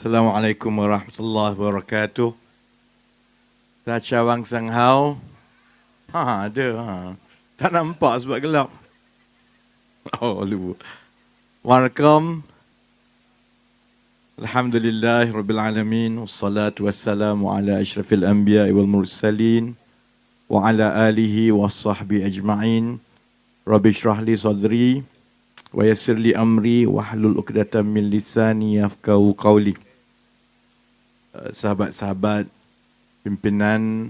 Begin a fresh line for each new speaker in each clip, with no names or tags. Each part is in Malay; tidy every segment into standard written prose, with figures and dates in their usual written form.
Assalamualaikum warahmatullahi wabarakatuh. Sacha Wang Sang Hao. Ada. Tak nampak sebab gelap. Oh, lupa. Welcome. Alhamdulillah Rabbil Alamin. Wassalatu wassalamu ala ashrafil anbiya wal mursalin. Wa ala alihi wa sahbihi ajma'in. Rabbi shrah li sadri. Wa yassir li amri. Wahlul uqdatan min lisani yafqahu qawli. Sahabat-sahabat pimpinan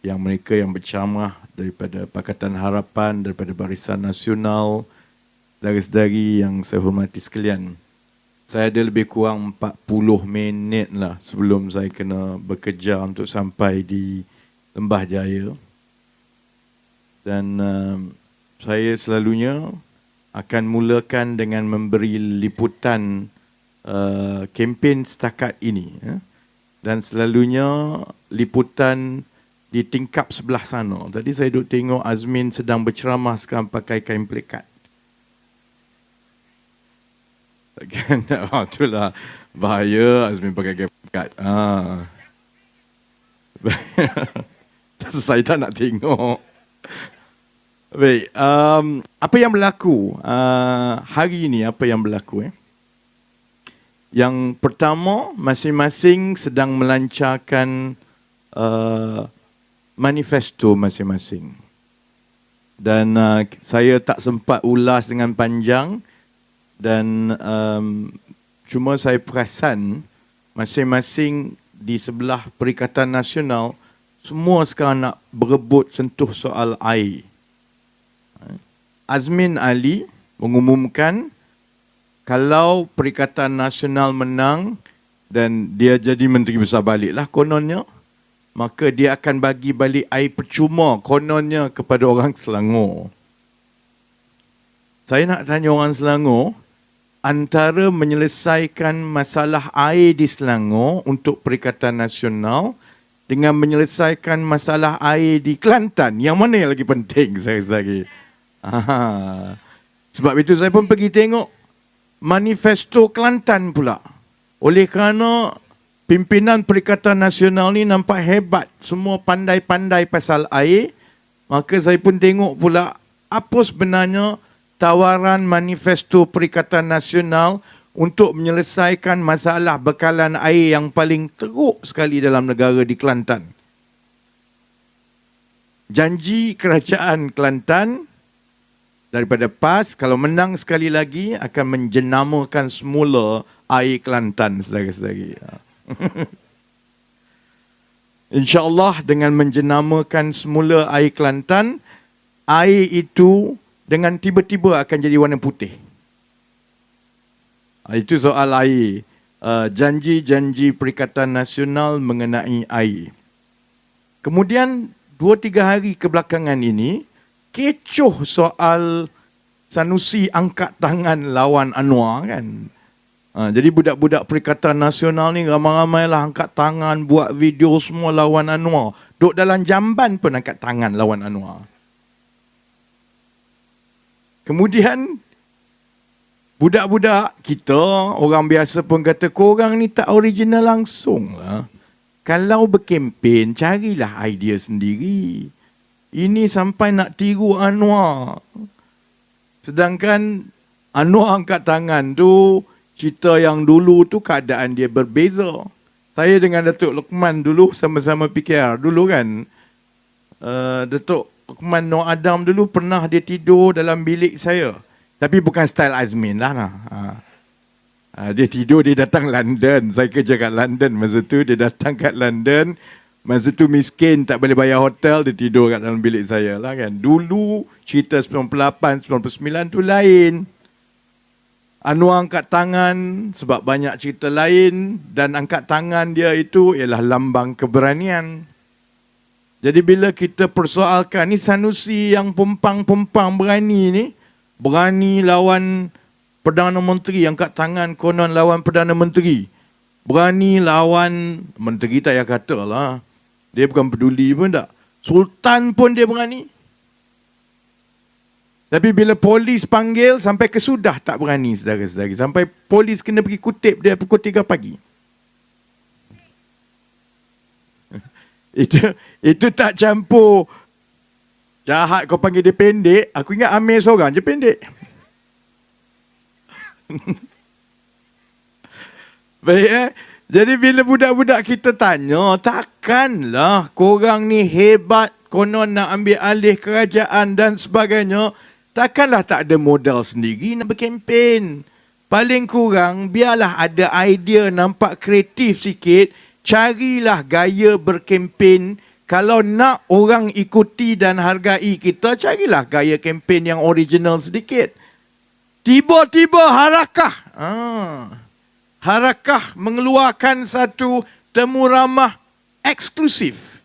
yang mereka yang berceramah daripada Pakatan Harapan, daripada Barisan Nasional, saudara-saudari yang saya hormati sekalian. Saya ada lebih kurang 40 minit lah sebelum saya kena bekerja untuk sampai di Lembah Jaya. Dan saya selalunya akan mulakan dengan memberi liputan kempen setakat ini. Dan selalunya liputan di tingkap sebelah sana. Tadi saya duduk tengok Azmin sedang berceramah sekarang pakai kain pelikat. Itulah bahaya Azmin pakai kain pelikat. Saya tak nak tengok. Baik, apa yang berlaku hari ini? Apa yang berlaku? Yang pertama, masing-masing sedang melancarkan manifesto masing-masing. Dan saya tak sempat ulas dengan panjang dan cuma saya perasan masing-masing di sebelah Perikatan Nasional semua sekarang nak berebut sentuh soal air. Azmin Ali mengumumkan kalau Perikatan Nasional menang dan dia jadi Menteri Besar baliklah kononnya, maka dia akan bagi balik air percuma kononnya kepada orang Selangor. Saya nak tanya orang Selangor, antara menyelesaikan masalah air di Selangor untuk Perikatan Nasional dengan menyelesaikan masalah air di Kelantan, yang mana yang lagi penting saya? Sebab itu saya pun pergi tengok manifesto Kelantan pula. Oleh kerana pimpinan Perikatan Nasional ni nampak hebat, semua pandai-pandai pasal air, maka saya pun tengok pula apa sebenarnya tawaran manifesto Perikatan Nasional untuk menyelesaikan masalah bekalan air yang paling teruk sekali dalam negara di Kelantan. Janji kerajaan Kelantan daripada PAS, kalau menang sekali lagi akan menjenamakan semula air Kelantan, saudara-saudari. InsyaAllah dengan menjenamakan semula air Kelantan, air itu dengan tiba-tiba akan jadi warna putih. Itu soal air. Janji-janji Perikatan Nasional mengenai air. Kemudian 2-3 hari kebelakangan ini, kecoh soal Sanusi angkat tangan lawan Anwar kan. Jadi budak-budak Perikatan Nasional ni ramai-ramailah angkat tangan, buat video semua lawan Anwar. Duk dalam jamban pun angkat tangan lawan Anwar. Kemudian budak-budak kita, orang biasa pun kata, korang ni tak original langsung lah. Kalau berkempen, carilah idea sendiri. Ini sampai nak tiru Anwar. Sedangkan Anwar angkat tangan tu, cerita yang dulu tu keadaan dia berbeza. Saya dengan Datuk Luqman dulu sama-sama PKR dulu kan. Datuk Luqman Nur Adam dulu pernah dia tidur dalam bilik saya. Tapi bukan style Azmin lah. Dia tidur, dia datang London. Saya kerja kat London masa tu. Dia datang kat London. Masa tu miskin, tak boleh bayar hotel, dia tidur kat dalam bilik saya lah kan. Dulu, cerita 98, 99 tu lain. Anwar angkat tangan sebab banyak cerita lain dan angkat tangan dia itu ialah lambang keberanian. Jadi bila kita persoalkan, ni Sanusi yang pempang-pempang berani ni, berani lawan Perdana Menteri, angkat tangan konon lawan Perdana Menteri. Berani lawan Menteri tak payah kata lah. Dia bukan peduli pun tak. Sultan pun dia berani. Tapi bila polis panggil, sampai kesudah tak berani, saudara-saudari. Sampai polis kena pergi kutip dia pukul 3 pagi. Itu tak campur jahat kau panggil dia pendek. Aku ingat Amir seorang je pendek. Baik Jadi bila budak-budak kita tanya, takkanlah korang ni hebat, konon nak ambil alih kerajaan dan sebagainya. Takkanlah tak ada modal sendiri nak berkempen. Paling kurang biarlah ada idea nampak kreatif sikit. Carilah gaya berkempen. Kalau nak orang ikuti dan hargai kita, carilah gaya kempen yang original sedikit. Tiba-tiba harakah. Harakah mengeluarkan satu temu ramah eksklusif.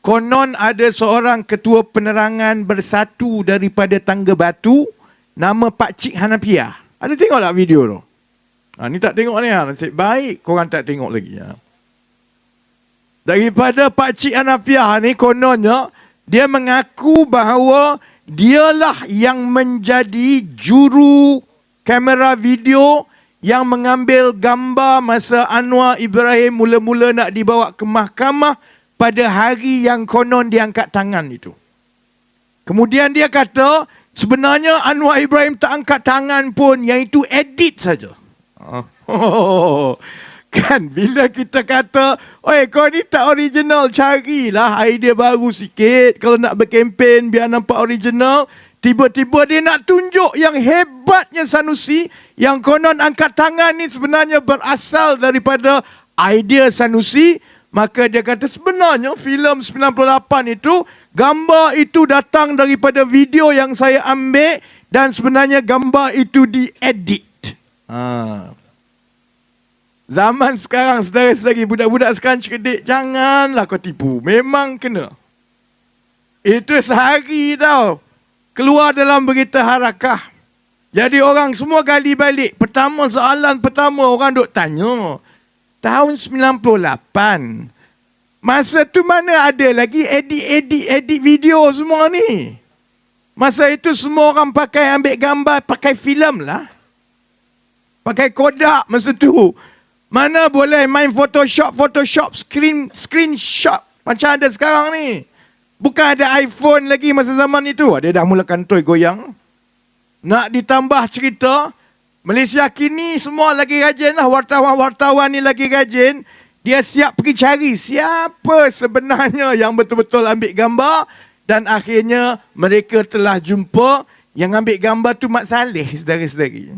Konon ada seorang ketua penerangan bersatu daripada Tangga Batu, nama Pak Cik Hanafiah. Ada tengok tak video tu? Ni tak tengok ni. Nasib baik korang tak tengok lagi. Daripada Pak Cik Hanafiah ni kononnya, dia mengaku bahawa dialah yang menjadi juru kamera video yang mengambil gambar masa Anwar Ibrahim mula-mula nak dibawa ke mahkamah pada hari yang konon diangkat tangan itu. Kemudian dia kata, sebenarnya Anwar Ibrahim tak angkat tangan pun, yang itu edit saja. Kan bila kita kata, oi kau ni tak original, carilah idea baru sikit. Kalau nak berkempen biar nampak original. Tiba-tiba dia nak tunjuk yang hebatnya Sanusi, yang konon angkat tangan ni sebenarnya berasal daripada idea Sanusi. Maka dia kata sebenarnya filem 98 itu, gambar itu datang daripada video yang saya ambil dan sebenarnya gambar itu diedit. Zaman sekarang, saudara-saudari, budak-budak sekarang cerdik, janganlah kau tipu. Memang kena. Itu sehari tau. Keluar dalam berita harakah. Jadi orang semua gali balik. Pertama, soalan pertama orang duk tanya. Tahun 98. Masa tu mana ada lagi edit video semua ni. Masa itu semua orang pakai ambil gambar, pakai filem lah. Pakai Kodak masa tu. Mana boleh main Photoshop, screenshot macam ada sekarang ni. Bukan ada iPhone lagi masa zaman itu. Dia dah mula kantoi goyang. Nak ditambah cerita, Malaysia kini semua lagi rajin lah. Wartawan-wartawan ni lagi rajin. Dia siap pergi cari siapa sebenarnya yang betul-betul ambil gambar. Dan akhirnya mereka telah jumpa yang ambil gambar tu Mat Saleh, saudara-saudari.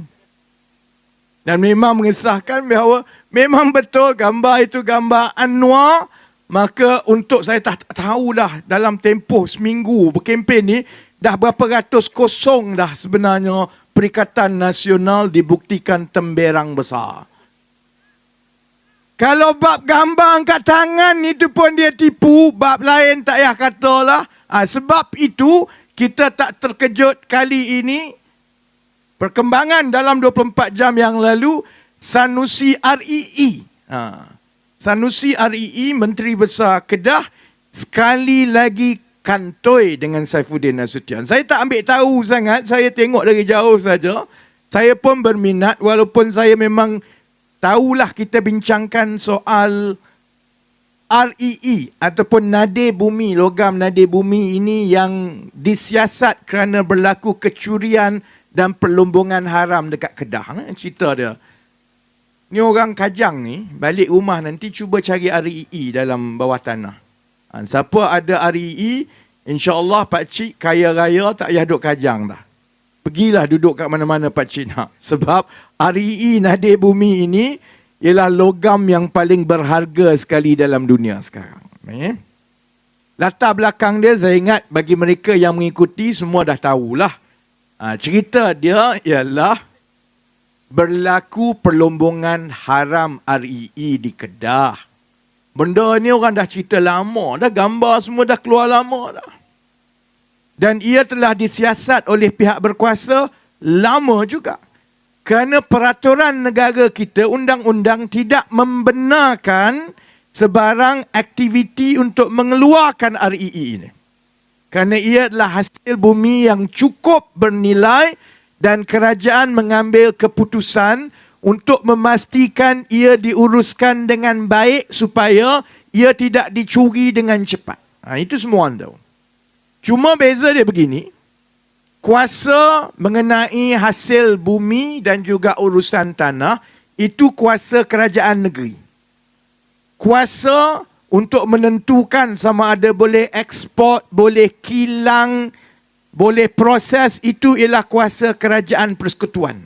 Dan memang mengesahkan bahawa memang betul gambar itu gambar Anwar. Maka untuk saya tak tahulah dalam tempoh seminggu berkempen ni, dah berapa ratus kosong dah sebenarnya Perikatan Nasional dibuktikan temberang besar. Kalau bab gambar angkat tangan itu pun dia tipu, bab lain tak payah katalah. Sebab itu kita tak terkejut kali ini, perkembangan dalam 24 jam yang lalu, Sanusi REE. Sanusi REE, Menteri Besar Kedah, sekali lagi kantoi dengan Saifuddin Nasution. Saya tak ambil tahu sangat, saya tengok dari jauh saja. Saya pun berminat, walaupun saya memang tahulah kita bincangkan soal REE ataupun nadir bumi, logam nadir bumi ini yang disiasat kerana berlaku kecurian dan perlombongan haram dekat Kedah. Cerita dia. Ni orang Kajang ni, balik rumah nanti cuba cari REE dalam bawah tanah. Siapa ada REE, insya-Allah Pak Cik kaya raya, tak payah duduk Kajang dah. Pergilah duduk kat mana-mana Pak Cik nak. Sebab REE nadir bumi ini ialah logam yang paling berharga sekali dalam dunia sekarang. Latar belakang dia saya ingat bagi mereka yang mengikuti semua dah tahulah. Cerita dia ialah berlaku perlombongan haram REE di Kedah. Benda ni orang dah cerita lama dah, gambar semua dah keluar lama dah. Dan ia telah disiasat oleh pihak berkuasa lama juga. Kerana peraturan negara kita, undang-undang tidak membenarkan sebarang aktiviti untuk mengeluarkan REE ini. Kerana ia adalah hasil bumi yang cukup bernilai dan kerajaan mengambil keputusan untuk memastikan ia diuruskan dengan baik supaya ia tidak dicuri dengan cepat. Itu semua orang tahu. Cuma beza dia begini, kuasa mengenai hasil bumi dan juga urusan tanah, itu kuasa kerajaan negeri. Kuasa untuk menentukan sama ada boleh ekspor, boleh kilang, boleh proses, itu ialah kuasa kerajaan persekutuan.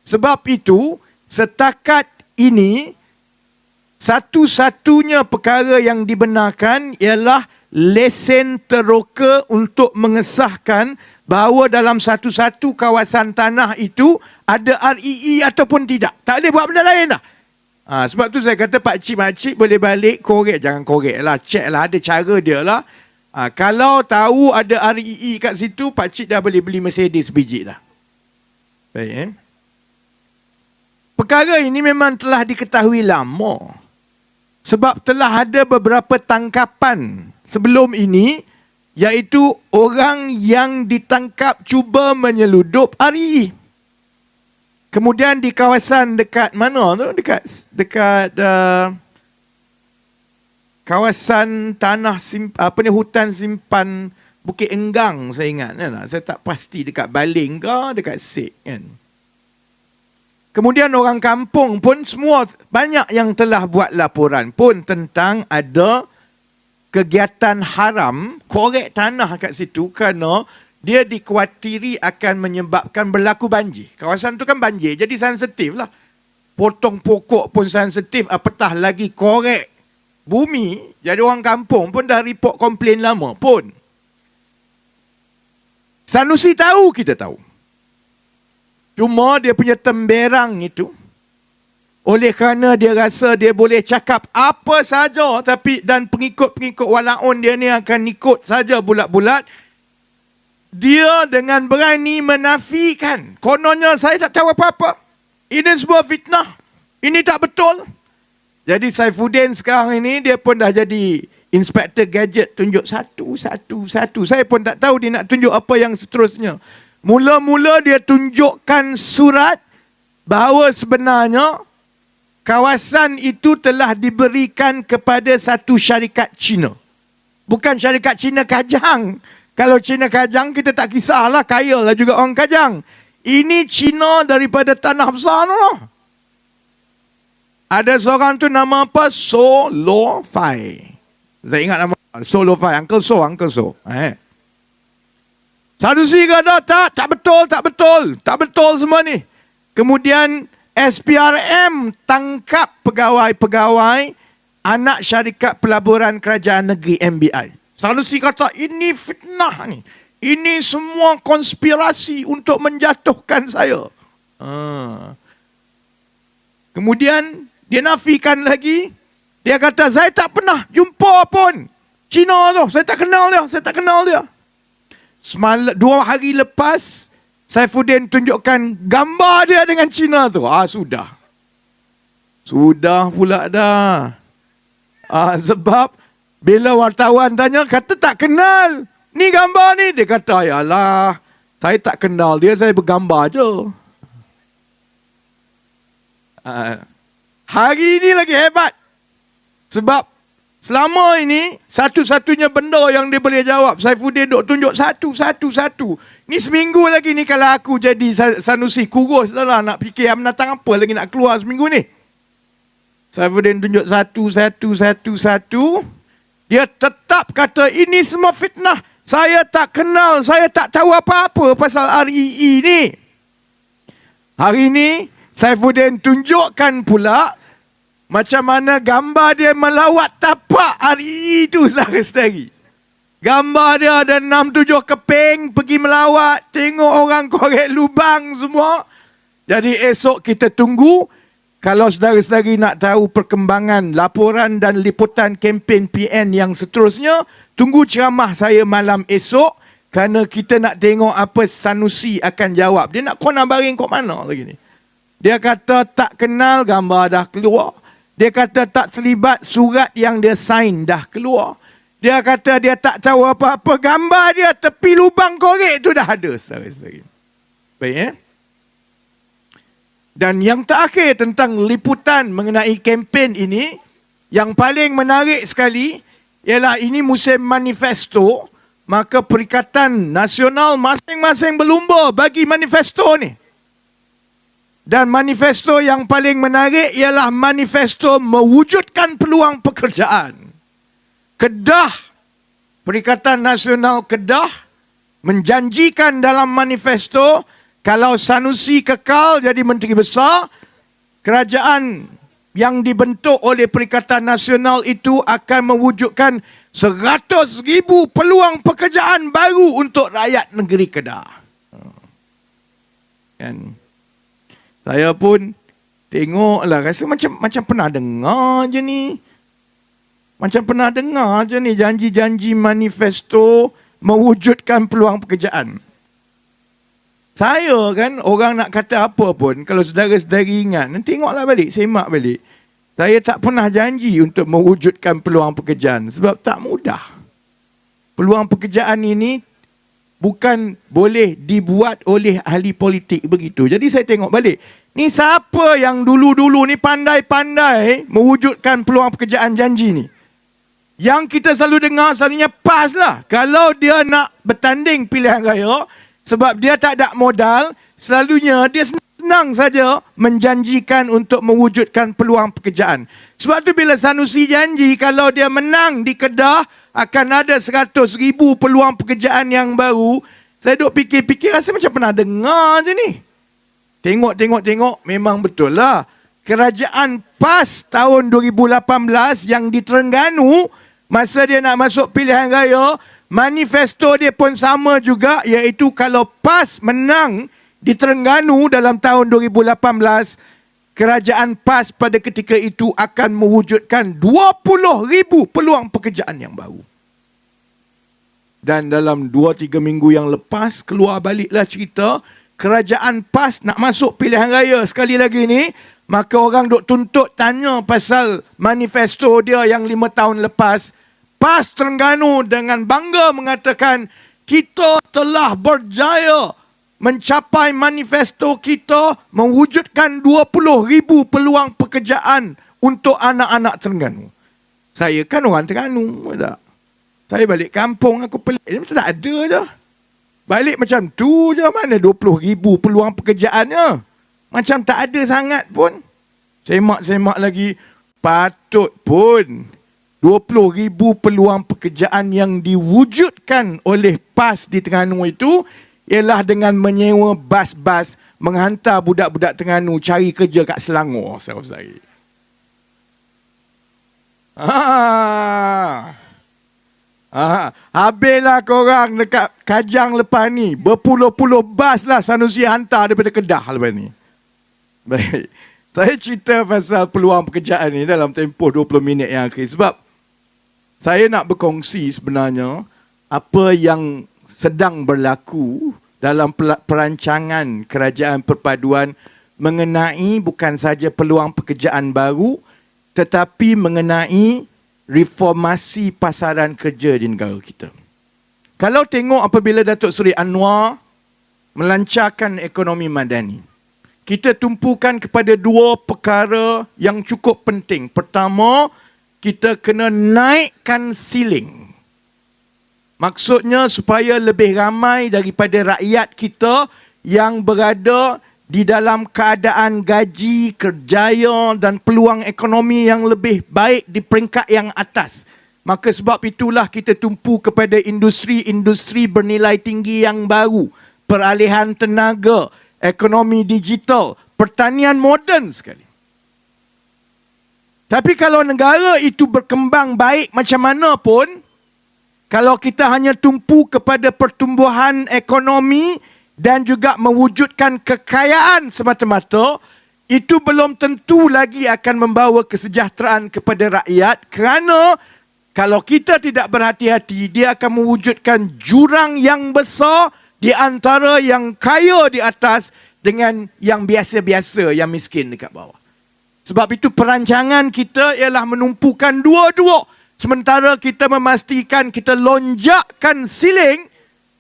Sebab itu, setakat ini, satu-satunya perkara yang dibenarkan ialah lesen teroka untuk mengesahkan bahawa dalam satu-satu kawasan tanah itu ada REE ataupun tidak. Tak boleh buat benda lain dah. Sebab tu saya kata pakcik-makcik boleh balik korek. Jangan korek lah, check lah, ada cara dia lah. Kalau tahu ada REE kat situ, pakcik dah boleh beli Mercedes biji dah. Baik, Perkara ini memang telah diketahui lama. Sebab telah ada beberapa tangkapan sebelum ini, iaitu orang yang ditangkap cuba menyeludup REE. Kemudian di kawasan dekat mana tu? Dekat kawasan tanah hutan simpan Bukit Enggang, saya ingat. Saya tak pasti dekat Baling ke dekat Sik kan. Kemudian orang kampung pun semua banyak yang telah buat laporan pun tentang ada kegiatan haram korek tanah kat situ kerana dia dikhawatiri akan menyebabkan berlaku banjir. Kawasan tu kan banjir, jadi sensitif lah. Potong pokok pun sensitif, apatah lagi korek bumi. Jadi orang kampung pun dah report komplain lama pun. Sanusi tahu, kita tahu. Cuma dia punya temberang itu, oleh kerana dia rasa dia boleh cakap apa saja, tapi dan pengikut-pengikut walaun dia ni akan ikut saja bulat-bulat, dia dengan berani menafikan. Kononnya saya tak tahu apa-apa. Ini sebuah fitnah. Ini tak betul. Jadi Saifuddin sekarang ini dia pun dah jadi inspektor gadget, tunjuk satu. Saya pun tak tahu dia nak tunjuk apa yang seterusnya. Mula-mula dia tunjukkan surat bahawa sebenarnya kawasan itu telah diberikan kepada satu syarikat Cina. Bukan syarikat Cina Kajang. Kalau Cina Kajang kita tak kisahlah, kaya lah juga orang Kajang. Ini Cina daripada tanah besar tu. Ada seorang tu nama apa? So Lo Fai. Saya ingat nama So Lo Fai. Uncle So. Sanusi kata tak betul semua ni. Kemudian SPRM tangkap pegawai-pegawai anak syarikat pelaburan kerajaan negeri MBI. Sanusi kata ini fitnah ni. Ini semua konspirasi untuk menjatuhkan saya. Kemudian dia nafikan lagi. Dia kata saya tak pernah jumpa pun Cina tu. Saya tak kenal dia. 2 hari lepas, Saifuddin tunjukkan gambar dia dengan Cina tu. Sudah pula dah. Sebab bila wartawan tanya, kata tak kenal. Ni gambar ni. Dia kata, yalah, saya tak kenal dia, saya bergambar je. Hari ini lagi hebat. Sebab selama ini, satu-satunya benda yang dia boleh jawab, Saifuddin duk tunjuk satu. Ni seminggu lagi ni kalau aku jadi Sanusi, kurus dah lah nak fikir menatang apa lagi nak keluar seminggu ni. Saifuddin tunjuk satu. Dia tetap kata ini semua fitnah. Saya tak kenal, saya tak tahu apa-apa pasal REE ni. Hari ini, Saifuddin tunjukkan pula macam mana gambar dia melawat tapak REE itu saudara-saudari. Gambar dia ada 6-7 keping pergi melawat, tengok orang korek lubang semua. Jadi esok kita tunggu. Kalau saudara-saudari nak tahu perkembangan laporan dan liputan kempen PN yang seterusnya, tunggu ceramah saya malam esok. Kerana kita nak tengok apa Sanusi akan jawab. Dia nak kona baring kok mana lagi ni. Dia kata tak kenal, gambar dah keluar. Dia kata tak terlibat, surat yang dia sign dah keluar. Dia kata dia tak tahu apa-apa. Gambar dia tepi lubang korek tu dah ada. Saudara-saudara. Baik, ya? Dan yang terakhir tentang liputan mengenai kempen ini, yang paling menarik sekali ialah ini musim manifesto, maka Perikatan Nasional masing-masing berlumba bagi manifesto ni. Dan manifesto yang paling menarik ialah manifesto mewujudkan peluang pekerjaan. Kedah, Perikatan Nasional Kedah menjanjikan dalam manifesto kalau Sanusi kekal jadi Menteri Besar, kerajaan yang dibentuk oleh Perikatan Nasional itu akan mewujudkan 100,000 peluang pekerjaan baru untuk rakyat negeri Kedah. Kan? Saya pun tengoklah, rasa macam pernah dengar je ni. Macam pernah dengar je ni janji-janji manifesto mewujudkan peluang pekerjaan. Saya kan, orang nak kata apa pun, kalau saudara-saudari ingat, nanti tengoklah balik, semak balik. Saya tak pernah janji untuk mewujudkan peluang pekerjaan sebab tak mudah. Peluang pekerjaan ini bukan boleh dibuat oleh ahli politik begitu. Jadi saya tengok balik. Ni siapa yang dulu-dulu ni pandai-pandai mewujudkan peluang pekerjaan janji ni? Yang kita selalu dengar selalunya PAS lah. Kalau dia nak bertanding pilihan raya, sebab dia tak ada modal, selalunya dia senang saja menjanjikan untuk mewujudkan peluang pekerjaan. Sebab tu bila Sanusi janji kalau dia menang di Kedah, akan ada 100,000 peluang pekerjaan yang baru, saya duk fikir-fikir rasa macam pernah dengar je ni. Tengok, memang betul lah. Kerajaan PAS tahun 2018 yang di Terengganu, masa dia nak masuk pilihan raya, manifesto dia pun sama juga, iaitu kalau PAS menang di Terengganu dalam tahun 2018, kerajaan PAS pada ketika itu akan mewujudkan 20,000 peluang pekerjaan yang baru. Dan dalam 2-3 minggu yang lepas, keluar baliklah cerita, kerajaan PAS nak masuk pilihan raya sekali lagi ni, maka orang duk tuntut tanya pasal manifesto dia yang 5 tahun lepas. PAS Terengganu dengan bangga mengatakan, kita telah berjaya mencapai manifesto kita mewujudkan 20,000 peluang pekerjaan untuk anak-anak Terengganu. Saya kan orang Terengganu. Tak? Saya balik kampung, aku pelik. Macam tak ada je. Balik macam tu je. Mana 20,000 peluang pekerjaannya? Macam tak ada sangat pun. Semak-semak lagi. Patut pun 20,000 peluang pekerjaan yang diwujudkan oleh PAS di Terengganu itu ialah dengan menyewa bas-bas menghantar budak-budak Terengganu cari kerja kat Selangor, saudara-saudari. Habislah korang dekat Kajang lepas ni. Berpuluh-puluh bas lah Sanusi hantar daripada Kedah lepas ni. Baik. Saya cerita pasal peluang pekerjaan ni dalam tempoh 20 minit yang akhir. Sebab saya nak berkongsi sebenarnya apa yang sedang berlaku dalam perancangan Kerajaan Perpaduan mengenai bukan saja peluang pekerjaan baru, tetapi mengenai reformasi pasaran kerja di negara kita. Kalau tengok apabila Datuk Seri Anwar melancarkan ekonomi madani, kita tumpukan kepada 2 perkara yang cukup penting. Pertama, kita kena naikkan ceiling. Maksudnya supaya lebih ramai daripada rakyat kita yang berada di dalam keadaan gaji, kerjaya dan peluang ekonomi yang lebih baik di peringkat yang atas. Maka sebab itulah kita tumpu kepada industri-industri bernilai tinggi yang baru. Peralihan tenaga, ekonomi digital, pertanian moden sekali. Tapi kalau negara itu berkembang baik macam mana pun, kalau kita hanya tumpu kepada pertumbuhan ekonomi dan juga mewujudkan kekayaan semata-mata, itu belum tentu lagi akan membawa kesejahteraan kepada rakyat, kerana kalau kita tidak berhati-hati, dia akan mewujudkan jurang yang besar di antara yang kaya di atas dengan yang biasa-biasa, yang miskin dekat bawah. Sebab itu perancangan kita ialah menumpukan dua-dua. Sementara kita memastikan kita lonjakkan siling,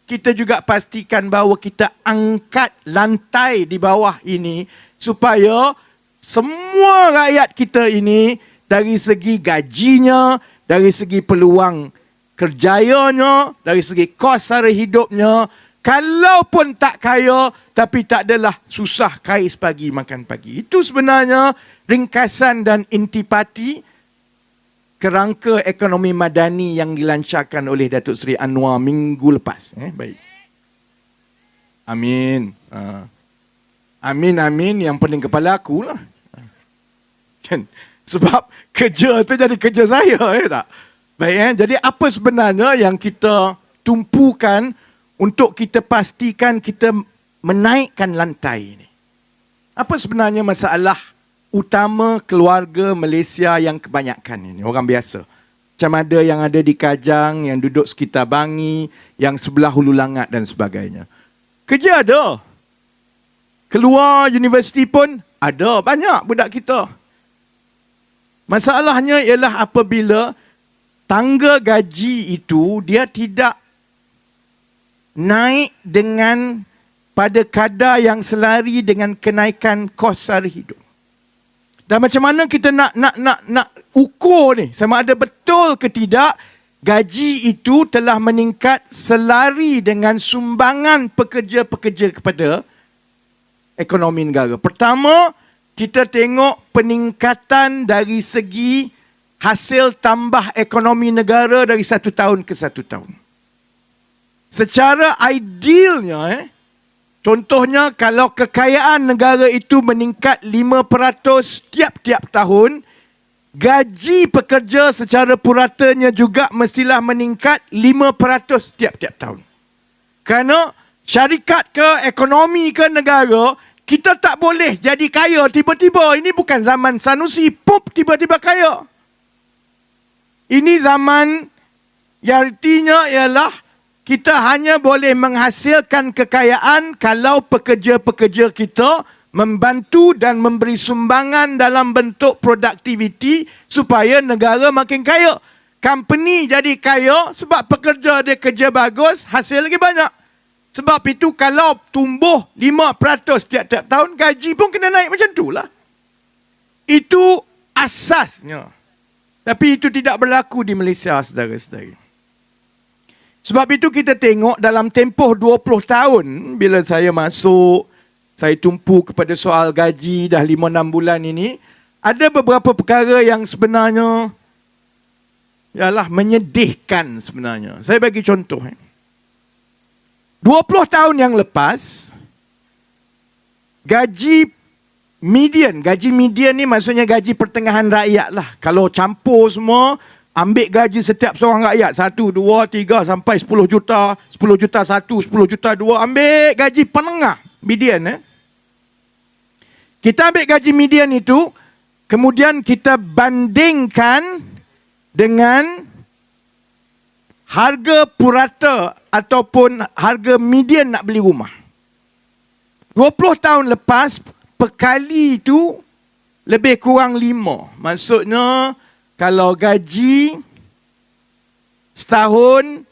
kita juga pastikan bahawa kita angkat lantai di bawah ini supaya semua rakyat kita ini dari segi gajinya, dari segi peluang kerjayanya, dari segi kos sara hidupnya, kalaupun tak kaya tapi tak adalah susah kais pagi makan pagi. Itu sebenarnya ringkasan dan intipati kerangka ekonomi madani yang dilancarkan oleh Datuk Seri Anwar minggu lepas. Baik. Amin. Amin yang pening kepala aku lah. Kan? Sebab kerja tu jadi kerja saya. Tak? Baik. Jadi apa sebenarnya yang kita tumpukan untuk kita pastikan kita menaikkan lantai ini? Apa sebenarnya masalah utama keluarga Malaysia yang kebanyakan ini, orang biasa. Macam ada yang ada di Kajang, yang duduk sekitar Bangi, yang sebelah Hulu Langat dan sebagainya. Kerja ada. Keluar universiti pun ada, banyak budak kita. Masalahnya ialah apabila tangga gaji itu dia tidak naik dengan pada kadar yang selari dengan kenaikan kos sara hidup. Dan macam mana kita nak ukur ni sama ada betul ke tidak gaji itu telah meningkat selari dengan sumbangan pekerja-pekerja kepada ekonomi negara. Pertama, kita tengok peningkatan dari segi hasil tambah ekonomi negara dari satu tahun ke satu tahun. Secara idealnya, contohnya kalau kekayaan negara itu meningkat 5% tiap-tiap tahun, gaji pekerja secara puratanya juga mestilah meningkat 5% tiap-tiap tahun. Kerana syarikat ke ekonomi ke negara, kita tak boleh jadi kaya tiba-tiba. Ini bukan zaman Sanusi, pup tiba-tiba kaya. Ini zaman yang artinya ialah kita hanya boleh menghasilkan kekayaan kalau pekerja-pekerja kita membantu dan memberi sumbangan dalam bentuk produktiviti supaya negara makin kaya. Company jadi kaya sebab pekerja dia kerja bagus, hasil lagi banyak. Sebab itu kalau tumbuh 5% tiap-tiap tahun, gaji pun kena naik macam itulah. Itu asasnya. Tapi itu tidak berlaku di Malaysia, saudara-saudara. Sebab itu kita tengok dalam tempoh 20 tahun bila saya masuk, saya tumpu kepada soal gaji dah 5-6 bulan ini, ada beberapa perkara yang sebenarnya ialah menyedihkan sebenarnya. Saya bagi contoh. 20 tahun yang lepas, gaji median ni maksudnya gaji pertengahan rakyat lah. Kalau campur semua, ambil gaji setiap seorang rakyat. 1, 2, 3 sampai 10 juta. 10 juta 1, 10 juta 2. Ambil gaji penengah. Median. Kita ambil gaji median itu. Kemudian kita bandingkan dengan harga purata ataupun harga median nak beli rumah. 20 tahun lepas, perkali itu lebih kurang 5. Maksudnya, kalau gaji setahun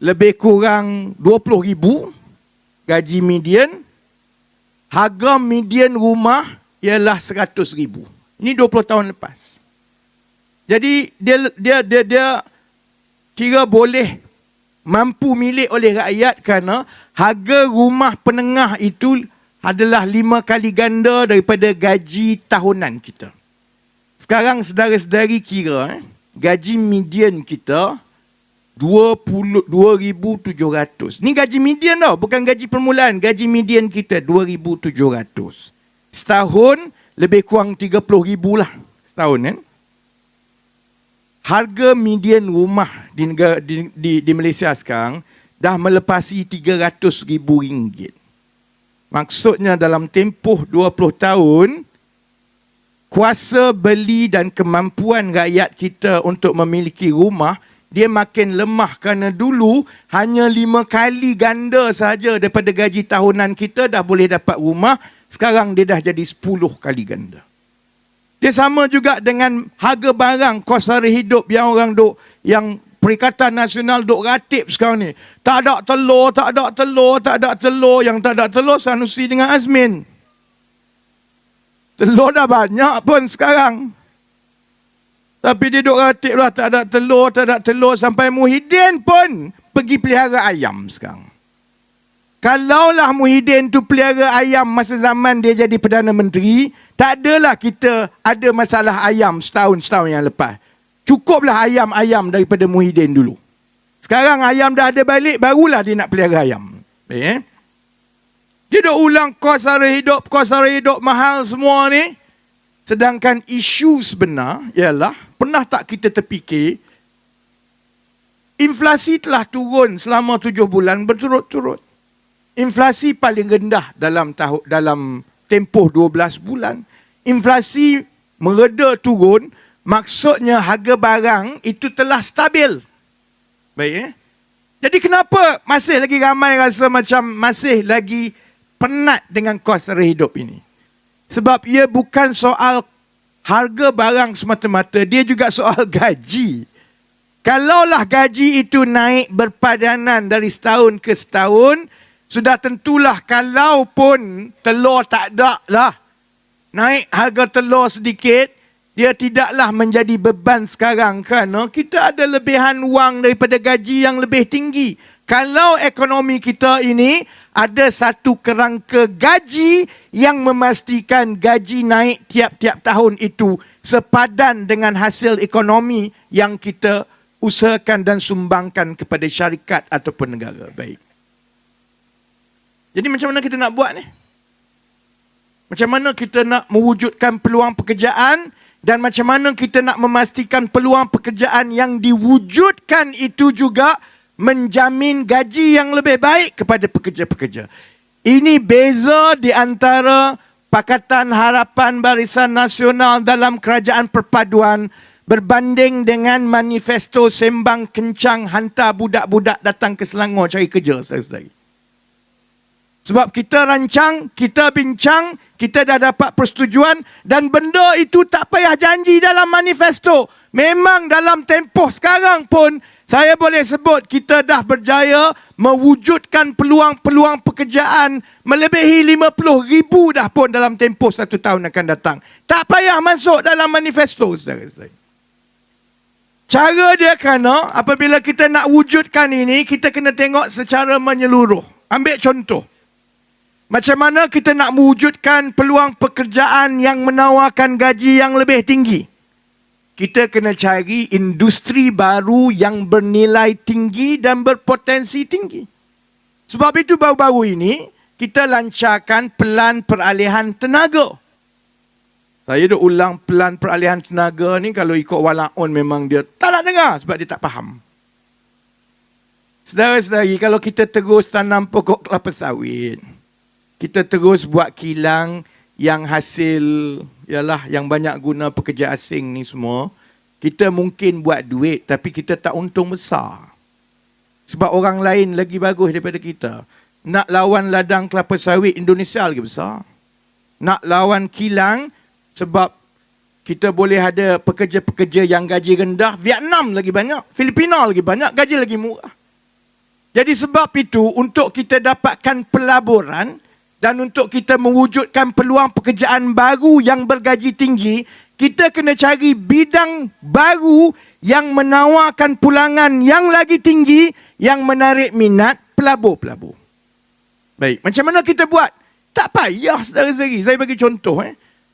lebih kurang 20,000, gaji median, harga median rumah ialah 100,000. Ini 20 tahun lepas. Jadi dia kira boleh mampu milik oleh rakyat kerana harga rumah penengah itu adalah 5 kali ganda daripada gaji tahunan kita. Sekarang saudara-saudari kira, gaji median kita 22,700. Ni gaji median tau, bukan gaji permulaan. Gaji median kita 2,700. Setahun lebih kurang 30,000 lah setahun kan. Harga median rumah di Malaysia sekarang dah melepasi RM300,000. Maksudnya dalam tempoh 20 tahun, kuasa beli dan kemampuan rakyat kita untuk memiliki rumah, dia makin lemah kerana dulu hanya 5 kali ganda saja daripada gaji tahunan kita dah boleh dapat rumah. Sekarang dia dah jadi 10 kali ganda. Dia sama juga dengan harga barang, kos sara hidup yang orang duk yang Perikatan Nasional duk ratib sekarang ni. Tak ada telur, tak ada telur, tak ada telur. Yang tak ada telur Sanusi dengan Azmin. Telur dah banyak pun sekarang. Tapi dia duk ratib lah, tak ada telur, tak ada telur. Sampai Muhyiddin pun pergi pelihara ayam sekarang. Kalaulah Muhyiddin tu pelihara ayam masa zaman dia jadi Perdana Menteri, tak adalah kita ada masalah ayam setahun yang lepas. Cukuplah ayam-ayam daripada Muhyiddin dulu. Sekarang ayam dah ada balik, barulah dia nak pelihara ayam. Dia dah ulang kos sara hidup mahal semua ni. Sedangkan isu sebenar ialah, pernah tak kita terfikir, inflasi telah turun selama 7 bulan berturut-turut. Inflasi paling rendah dalam tempoh 12 bulan. Inflasi mereda turun, maksudnya harga barang itu telah stabil. Baik. Jadi kenapa masih lagi ramai rasa macam masih lagi penat dengan kos sara hidup ini? Sebab ia bukan soal harga barang semata-mata, dia juga soal gaji. Kalaulah gaji itu naik berpadanan dari setahun ke setahun, sudah tentulah kalaupun telur tak ada lah, naik harga telur sedikit, dia tidaklah menjadi beban sekarang kerana kita ada lebihan wang daripada gaji yang lebih tinggi. Kalau ekonomi kita ini ada satu kerangka gaji yang memastikan gaji naik tiap-tiap tahun itu sepadan dengan hasil ekonomi yang kita usahakan dan sumbangkan kepada syarikat ataupun negara. Baik. Jadi macam mana kita nak buat ni? Macam mana kita nak mewujudkan peluang pekerjaan dan macam mana kita nak memastikan peluang pekerjaan yang diwujudkan itu juga menjamin gaji yang lebih baik kepada pekerja-pekerja. Ini beza di antara Pakatan Harapan Barisan Nasional dalam Kerajaan Perpaduan berbanding dengan manifesto Sembang Kencang hantar budak-budak datang ke Selangor cari kerja, saudara-saudari. Sebab kita rancang, kita bincang, kita dah dapat persetujuan dan benda itu tak payah janji dalam manifesto. Memang dalam tempoh sekarang pun saya boleh sebut kita dah berjaya mewujudkan peluang-peluang pekerjaan melebihi 50,000 dah pun dalam tempoh 1 tahun akan datang. Tak payah masuk dalam manifesto, saudara-saudara. Cara dia kerana apabila kita nak wujudkan ini, kita kena tengok secara menyeluruh. Ambil contoh. Macam mana kita nak mewujudkan peluang pekerjaan yang menawarkan gaji yang lebih tinggi? Kita kena cari industri baru yang bernilai tinggi dan berpotensi tinggi. Sebab itu baru-baru ini, kita lancarkan pelan peralihan tenaga. Saya dah ulang pelan peralihan tenaga ni, kalau ikut Walaun memang dia tak nak dengar sebab dia tak faham. Saudara-saudari, kalau kita terus tanam pokok kelapa sawit, kita terus buat kilang yang hasil ialah yang banyak guna pekerja asing ni semua, kita mungkin buat duit tapi kita tak untung besar. Sebab orang lain lagi bagus daripada kita. Nak lawan ladang kelapa sawit Indonesia lagi besar. Nak lawan kilang sebab kita boleh ada pekerja-pekerja yang gaji rendah, Vietnam lagi banyak, Filipina lagi banyak, gaji lagi murah. Jadi sebab itu untuk kita dapatkan pelaburan dan untuk kita mewujudkan peluang pekerjaan baru yang bergaji tinggi, kita kena cari bidang baru yang menawarkan pulangan yang lagi tinggi, yang menarik minat pelabur-pelabur. Baik, macam mana kita buat? Tak payah, saudara-saudari. Saya bagi contoh.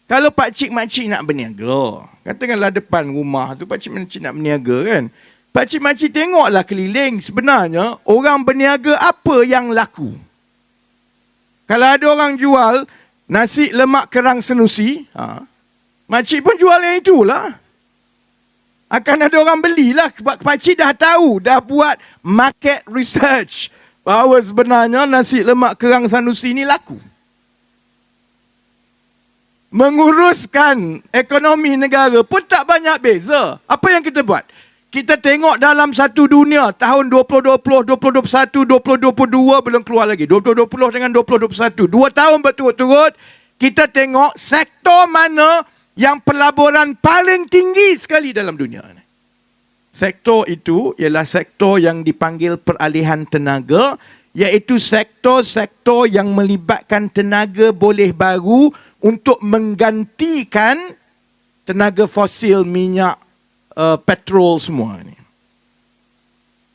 Kalau pakcik-makcik nak berniaga, katakanlah depan rumah tu pakcik-makcik nak berniaga kan. Pakcik-makcik tengoklah keliling. Sebenarnya, orang berniaga apa yang laku? Kalau ada orang jual nasi lemak kerang Sanusi, makcik pun jual yang itulah. Akan ada orang belilah. Pakcik dah tahu, dah buat market research bahawa sebenarnya nasi lemak kerang Sanusi ni laku. Menguruskan ekonomi negara pun tak banyak beza. Apa yang kita buat? Kita tengok dalam satu dunia, tahun 2020, 2021, 2022 belum keluar lagi. 2020 dengan 2021. 2 tahun berturut-turut, kita tengok sektor mana yang pelaburan paling tinggi sekali dalam dunia. Sektor itu ialah sektor yang dipanggil peralihan tenaga, iaitu sektor-sektor yang melibatkan tenaga boleh baru untuk menggantikan tenaga fosil, minyak, petrol semua ni.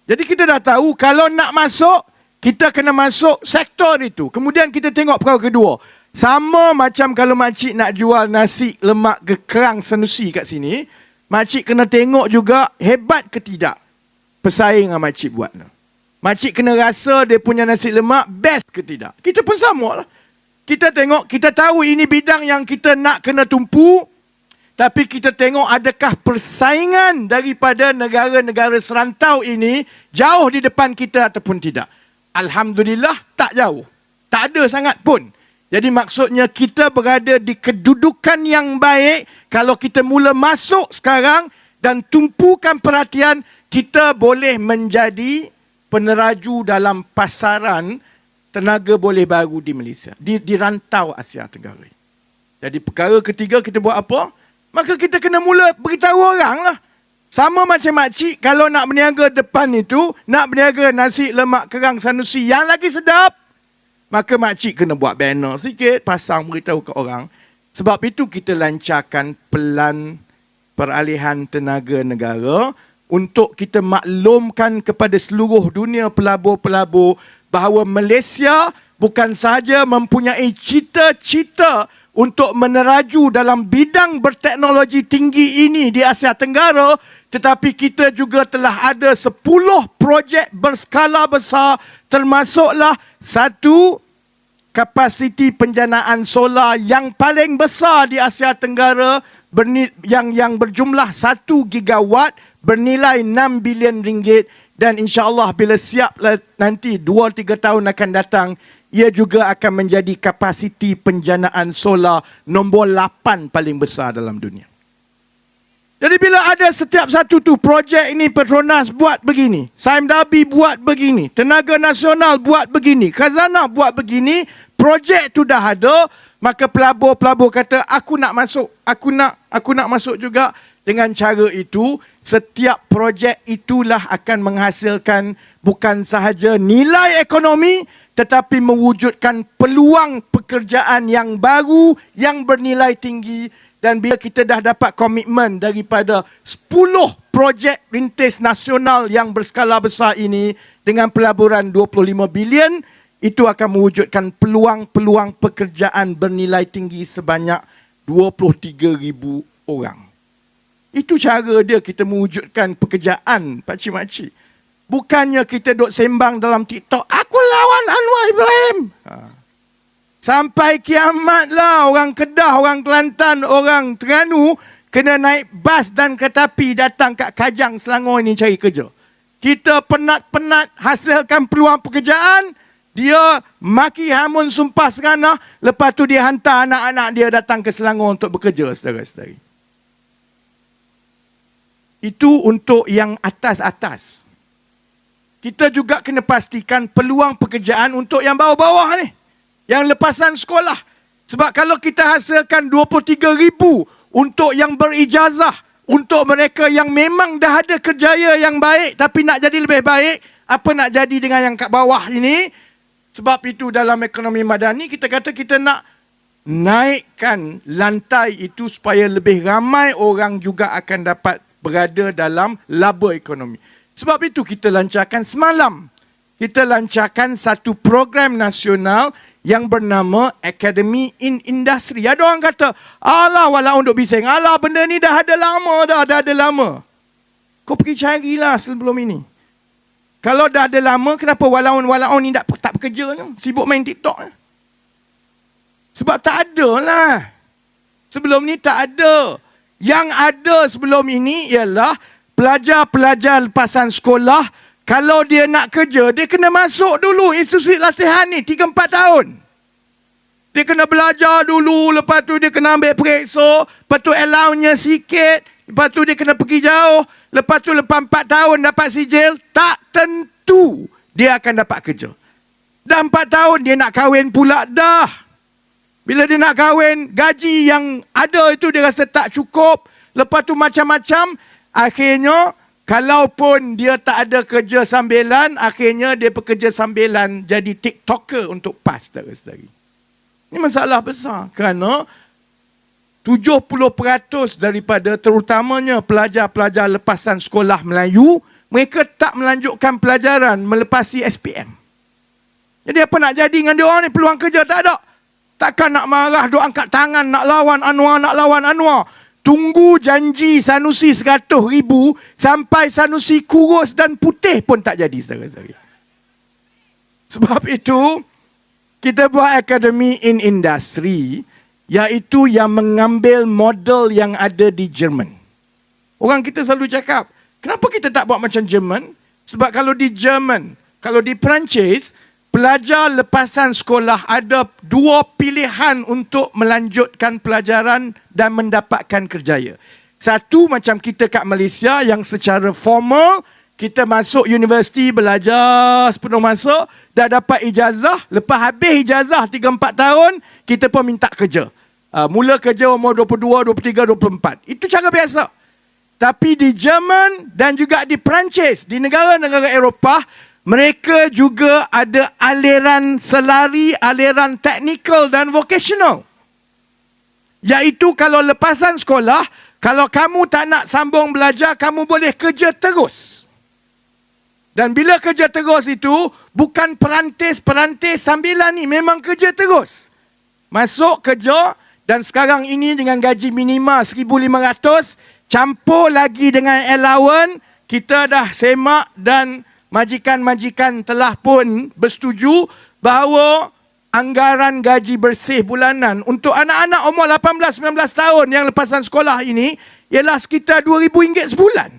Jadi kita dah tahu kalau nak masuk, kita kena masuk sektor itu. Kemudian kita tengok perkara kedua. Sama macam kalau makcik nak jual nasi lemak kerang sanusi kat sini, makcik kena tengok juga hebat ke tidak pesaing yang makcik buat. Makcik kena rasa dia punya nasi lemak best ke tidak. Kita pun sama lah. Kita tengok, kita tahu ini bidang yang kita nak kena tumpu, tapi kita tengok adakah persaingan daripada negara-negara serantau ini jauh di depan kita ataupun tidak. Alhamdulillah tak jauh. Tak ada sangat pun. Jadi maksudnya kita berada di kedudukan yang baik. Kalau kita mula masuk sekarang dan tumpukan perhatian, kita boleh menjadi peneraju dalam pasaran tenaga boleh baru di Malaysia. Di rantau Asia Tenggara. Jadi perkara ketiga kita buat apa? Maka kita kena mula beritahu orang lah. Sama macam makcik, kalau nak berniaga depan itu, nak berniaga nasi lemak kerang sanusi yang lagi sedap, maka makcik kena buat banner sikit, pasang beritahu ke orang. Sebab itu kita lancarkan pelan peralihan tenaga negara untuk kita maklumkan kepada seluruh dunia pelabur-pelabur bahawa Malaysia bukan sahaja mempunyai cita-cita untuk meneraju dalam bidang berteknologi tinggi ini di Asia Tenggara, tetapi kita juga telah ada 10 projek berskala besar, termasuklah satu kapasiti penjanaan solar yang paling besar di Asia Tenggara yang berjumlah 1 gigawatt bernilai 6 bilion ringgit, dan insya-Allah bila siap nanti 2-3 tahun akan datang, ia juga akan menjadi kapasiti penjanaan solar nombor 8 paling besar dalam dunia. Jadi bila ada setiap satu tu projek ini, Petronas buat begini, Sime Darby buat begini, Tenaga Nasional buat begini, Khazanah buat begini, projek tu dah ada, maka pelabur-pelabur kata aku nak masuk, aku nak masuk juga. Dengan cara itu, setiap projek itulah akan menghasilkan bukan sahaja nilai ekonomi, tetapi mewujudkan peluang pekerjaan yang baru, yang bernilai tinggi. Dan bila kita dah dapat komitmen daripada 10 projek rintis nasional yang berskala besar ini, dengan pelaburan 25 bilion, itu akan mewujudkan peluang-peluang pekerjaan bernilai tinggi sebanyak 23,000 orang. Itu cara dia kita mewujudkan pekerjaan, pakcik-makcik. Bukannya kita duk sembang dalam TikTok, aku lawan Anwar Ibrahim. Sampai kiamat lah orang Kedah, orang Kelantan, orang Terengganu kena naik bas dan kereta api datang kat Kajang, Selangor ini cari kerja. Kita penat-penat hasilkan peluang pekerjaan, dia maki hamun sumpah seranah, lepas tu dia hantar anak-anak dia datang ke Selangor untuk bekerja, saudara-saudari. Itu untuk yang atas-atas. Kita juga kena pastikan peluang pekerjaan untuk yang bawah-bawah ni. Yang lepasan sekolah. Sebab kalau kita hasilkan 23,000 untuk yang berijazah, untuk mereka yang memang dah ada kerjaya yang baik tapi nak jadi lebih baik, apa nak jadi dengan yang kat bawah ini? Sebab itu dalam ekonomi madani kita kata kita nak naikkan lantai itu supaya lebih ramai orang juga akan dapat berada dalam laba ekonomi. Sebab itu kita lancarkan semalam. Kita lancarkan satu program nasional yang bernama Academy in Industry. Ada orang kata, alah walau untuk bising. Alah benda ni dah ada lama dah ada lama. Kau pergi carilah sebelum ini. Kalau dah ada lama, kenapa walaun ni tak bekerja ni? Sibuk main TikTok ni? Sebab tak ada lah. Sebelum ni tak ada. Yang ada sebelum ini ialah pelajar-pelajar lepasan sekolah, kalau dia nak kerja, dia kena masuk dulu institusi latihan ni 3-4 tahun. Dia kena belajar dulu, lepas tu dia kena ambil periksa, lepas tu allowance-nya sikit, lepas tu dia kena pergi jauh, lepas tu lepas 4 tahun dapat sijil, tak tentu dia akan dapat kerja. Dah 4 tahun dia nak kahwin pula dah. Bila dia nak kahwin, gaji yang ada itu dia rasa tak cukup. Lepas tu macam-macam. Akhirnya, Kalaupun dia tak ada kerja sambilan, akhirnya dia bekerja sambilan jadi TikToker untuk PAS, saudara-saudari. Ini masalah besar kerana 70% daripada terutamanya pelajar-pelajar lepasan sekolah Melayu, mereka tak melanjutkan pelajaran melepasi SPM. Jadi apa nak jadi dengan dia orang ni? Peluang kerja tak ada. Takkan nak marah, duk angkat tangan, nak lawan Anwar. Tunggu janji Sanusi 100,000 sampai Sanusi kurus dan putih pun tak jadi, saudara-saudari. Sebab itu, kita buat Akademi in Industry, iaitu yang mengambil model yang ada di Jerman. Orang kita selalu cakap, kenapa kita tak buat macam Jerman? Sebab kalau di Jerman, kalau di Perancis, pelajar lepasan sekolah ada 2 pilihan untuk melanjutkan pelajaran dan mendapatkan kerjaya. Satu macam kita kat Malaysia yang secara formal, kita masuk universiti belajar sepenuh masa, dah dapat ijazah, lepas habis ijazah 3-4 tahun, kita pun minta kerja. Mula kerja umur 22, 23, 24. Itu cara biasa. Tapi di Jerman dan juga di Perancis, di negara-negara Eropah, mereka juga ada aliran selari, aliran teknikal dan vocational. Iaitu kalau lepasan sekolah, kalau kamu tak nak sambung belajar, kamu boleh kerja terus. Dan bila kerja terus itu, bukan perantis sambilan ni, memang kerja terus. Masuk kerja dan sekarang ini dengan gaji minima 1,500, campur lagi dengan allowance, kita dah semak dan majikan-majikan telah pun bersetuju bahawa anggaran gaji bersih bulanan untuk anak-anak umur 18-19 tahun yang lepasan sekolah ini ialah sekitar RM2,000 sebulan.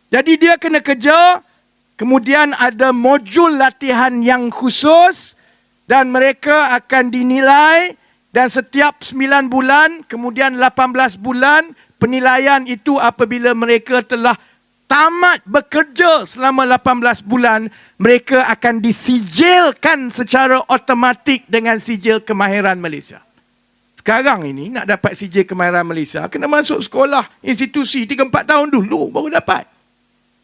Jadi dia kena kerja, kemudian ada modul latihan yang khusus dan mereka akan dinilai dan setiap 9 bulan, kemudian 18 bulan, penilaian itu apabila mereka telah tamat bekerja selama 18 bulan, mereka akan disijilkan secara automatik dengan sijil kemahiran Malaysia. Sekarang ini nak dapat sijil kemahiran Malaysia, kena masuk sekolah, institusi 3-4 tahun dulu baru dapat.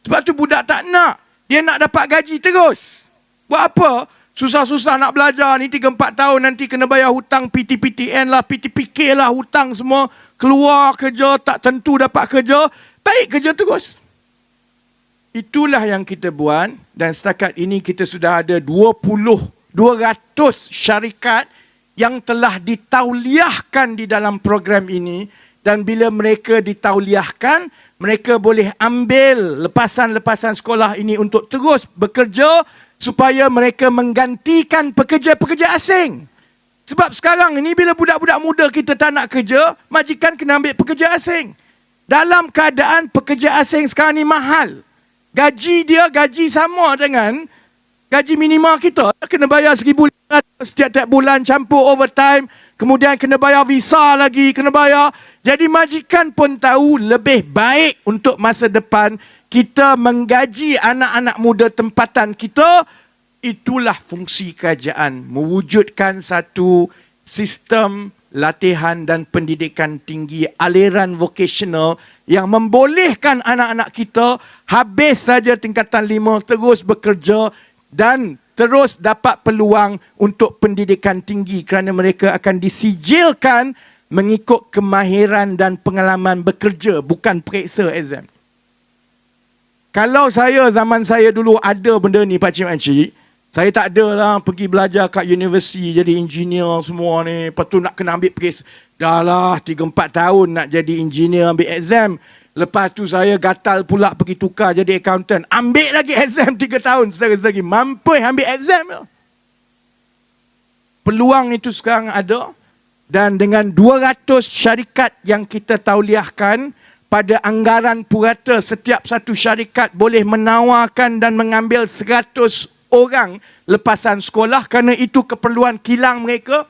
Sebab tu budak tak nak. Dia nak dapat gaji terus. Buat apa? Susah-susah nak belajar ni 3-4 tahun, nanti kena bayar hutang PTPTN lah, PTPK lah, hutang semua. Keluar kerja, tak tentu dapat kerja. Baik kerja terus. Itulah yang kita buat dan setakat ini kita sudah ada 200 syarikat yang telah ditauliahkan di dalam program ini, dan bila mereka ditauliahkan, mereka boleh ambil lepasan-lepasan sekolah ini untuk terus bekerja supaya mereka menggantikan pekerja-pekerja asing. Sebab sekarang ini bila budak-budak muda kita tak nak kerja, majikan kena ambil pekerja asing. Dalam keadaan pekerja asing sekarang ni mahal. Gaji dia gaji sama dengan gaji minima kita. Kena bayar RM1,500 setiap bulan, campur overtime. Kemudian kena bayar visa lagi, kena bayar. Jadi majikan pun tahu lebih baik untuk masa depan kita menggaji anak-anak muda tempatan kita. Itulah fungsi kerajaan. Mewujudkan satu sistem latihan dan pendidikan tinggi, aliran vocational yang membolehkan anak-anak kita habis saja tingkatan 5 terus bekerja dan terus dapat peluang untuk pendidikan tinggi kerana mereka akan disijilkan mengikut kemahiran dan pengalaman bekerja, bukan periksa exam. Kalau zaman saya dulu ada benda ni Pak Cik Makcik, saya tak ada lah pergi belajar kat universiti jadi engineer semua ni. Lepas tu nak kena ambil periksa. Dah lah 3-4 tahun nak jadi engineer ambil exam. Lepas tu saya gatal pula pergi tukar jadi accountant. Ambil lagi exam 3 tahun. Saudara-saudari mampu ambil exam. Peluang itu sekarang ada. Dan dengan 200 syarikat yang kita tauliahkan, pada anggaran purata setiap satu syarikat boleh menawarkan dan mengambil 100 orang lepasan sekolah kerana itu keperluan kilang mereka.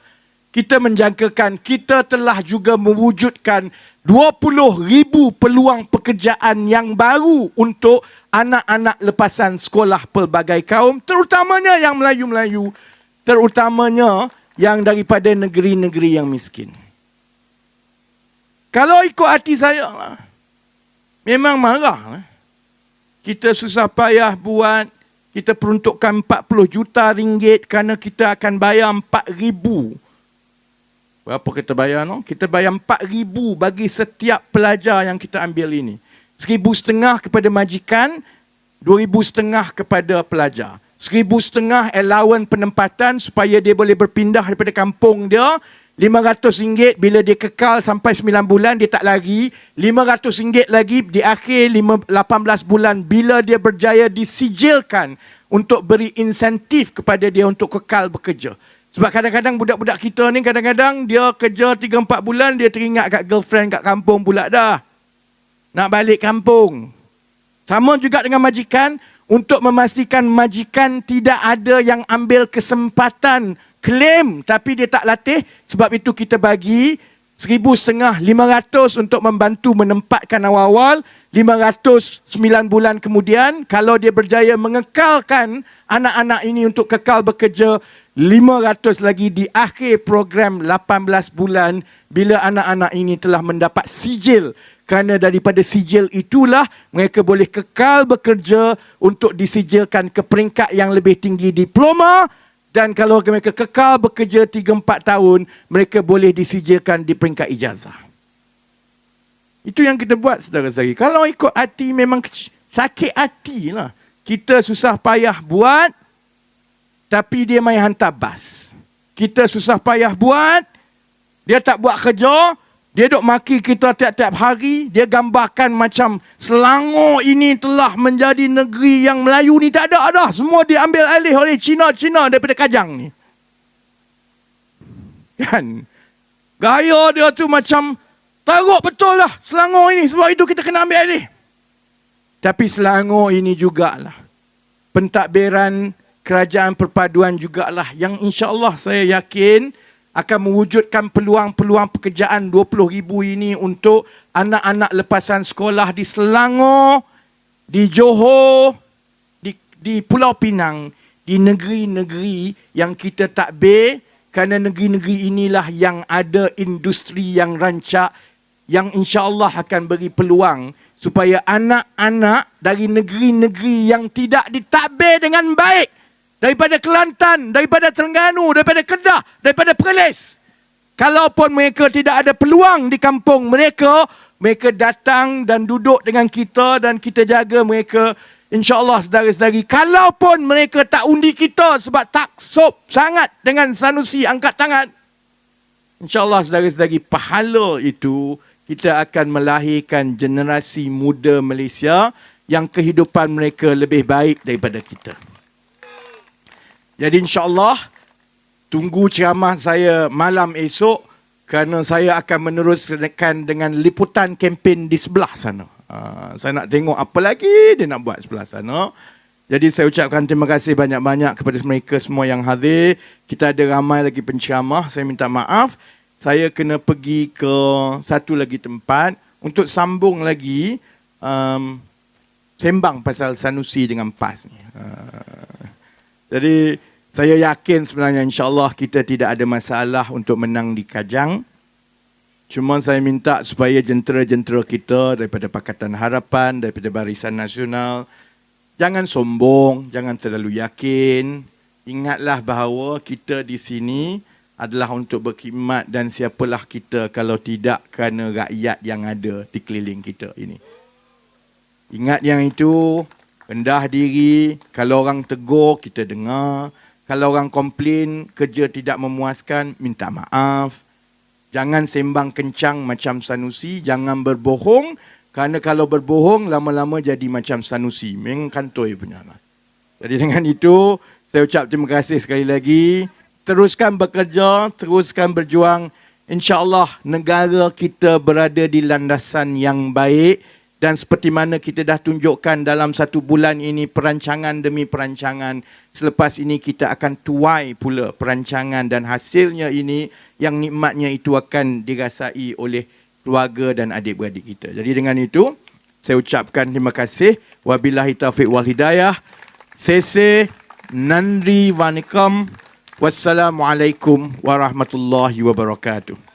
Kita menjangkakan kita telah juga mewujudkan 20,000 peluang pekerjaan yang baru untuk anak-anak lepasan sekolah pelbagai kaum, terutamanya yang Melayu-Melayu, terutamanya yang daripada negeri-negeri yang miskin. Kalau ikut hati saya, memang marah. kita susah payah buat, kita peruntukkan 40 juta ringgit kerana kita akan bayar 4,000. Berapa kita bayar? No? Kita bayar 4,000 bagi setiap pelajar yang kita ambil ini. 1,500 kepada majikan, 2,500 kepada pelajar. 1,500 allowance penempatan supaya dia boleh berpindah daripada kampung dia. RM500 bila dia kekal sampai 9 bulan, dia tak lari. RM500 lagi di akhir 18 bulan bila dia berjaya disijilkan untuk beri insentif kepada dia untuk kekal bekerja. Sebab kadang-kadang budak-budak kita ni kadang-kadang dia kerja 3-4 bulan, dia teringat kat girlfriend kat kampung pula dah. Nak balik kampung. Sama juga dengan majikan, untuk memastikan majikan tidak ada yang ambil kesempatan claim tapi dia tak latih. Sebab itu kita bagi RM1,500 untuk membantu menempatkan awal-awal. 500 9 bulan kemudian, kalau dia berjaya mengekalkan anak-anak ini untuk kekal bekerja, 500 lagi di akhir program 18 bulan bila anak-anak ini telah mendapat sijil. Kerana daripada sijil itulah mereka boleh kekal bekerja untuk disijilkan ke peringkat yang lebih tinggi diploma. Dan kalau mereka kekal bekerja 3-4 tahun, mereka boleh disijilkan di peringkat ijazah. Itu yang kita buat, saudara-saudari. Kalau ikut hati memang sakit hati lah. Kita susah payah buat, tapi dia main hantar bas. Kita susah payah buat, dia tak buat kerja. Dia duk maki kita tiap-tiap hari. Dia gambarkan macam Selangor ini telah menjadi negeri yang Melayu ni tak ada dah. Semua diambil alih oleh Cina-Cina daripada Kajang ni. Kan? Gaya dia tu macam teruk betul lah Selangor ini. Sebab itu kita kena ambil alih. Tapi Selangor ini jugalah pentadbiran kerajaan perpaduan jugalah yang insya-Allah saya yakin akan mewujudkan peluang-peluang pekerjaan 20,000 ini untuk anak-anak lepasan sekolah di Selangor, di Johor, di Pulau Pinang, di negeri-negeri yang kita takbir, kerana negeri-negeri inilah yang ada industri yang rancak yang insya-Allah akan beri peluang supaya anak-anak dari negeri-negeri yang tidak ditadbir dengan baik, daripada Kelantan, daripada Terengganu, daripada Kedah, daripada Perlis. Kalaupun mereka tidak ada peluang di kampung mereka, mereka datang dan duduk dengan kita dan kita jaga mereka. InsyaAllah saudara-saudari, kalaupun mereka tak undi kita sebab tak sop sangat dengan Sanusi angkat tangan, InsyaAllah saudara-saudari, pahala itu kita akan melahirkan generasi muda Malaysia yang kehidupan mereka lebih baik daripada kita. Jadi insya-Allah tunggu ceramah saya malam esok kerana saya akan meneruskan dengan liputan kempen di sebelah sana. Saya nak tengok apa lagi dia nak buat sebelah sana. Jadi saya ucapkan terima kasih banyak-banyak kepada mereka semua yang hadir. Kita ada ramai lagi penceramah. Saya minta maaf. Saya kena pergi ke satu lagi tempat untuk sambung lagi sembang pasal Sanusi dengan PAS ni. Jadi saya yakin sebenarnya insya-Allah kita tidak ada masalah untuk menang di Kajang. Cuma saya minta supaya jentera-jentera kita daripada Pakatan Harapan, daripada Barisan Nasional, jangan sombong, jangan terlalu yakin. Ingatlah bahawa kita di sini adalah untuk berkhidmat dan siapalah kita kalau tidak kerana rakyat yang ada di keliling kita ini. Ingat yang itu, rendah diri, kalau orang tegur kita dengar. Kalau orang komplain, kerja tidak memuaskan, minta maaf. Jangan sembang kencang macam Sanusi, jangan berbohong. Kerana kalau berbohong, lama-lama jadi macam Sanusi. Memang kantoi punya. Jadi dengan itu, saya ucap terima kasih sekali lagi. Teruskan bekerja, teruskan berjuang. InsyaAllah negara kita berada di landasan yang baik. Dan seperti mana kita dah tunjukkan dalam 1 bulan ini perancangan demi perancangan. Selepas ini kita akan tuai pula perancangan dan hasilnya ini yang nikmatnya itu akan dirasai oleh keluarga dan adik-beradik kita. Jadi dengan itu saya ucapkan terima kasih. Wabillahi taufiq wal hidayah. Sese, nandri, wanikam. Wassalamualaikum warahmatullahi wabarakatuh.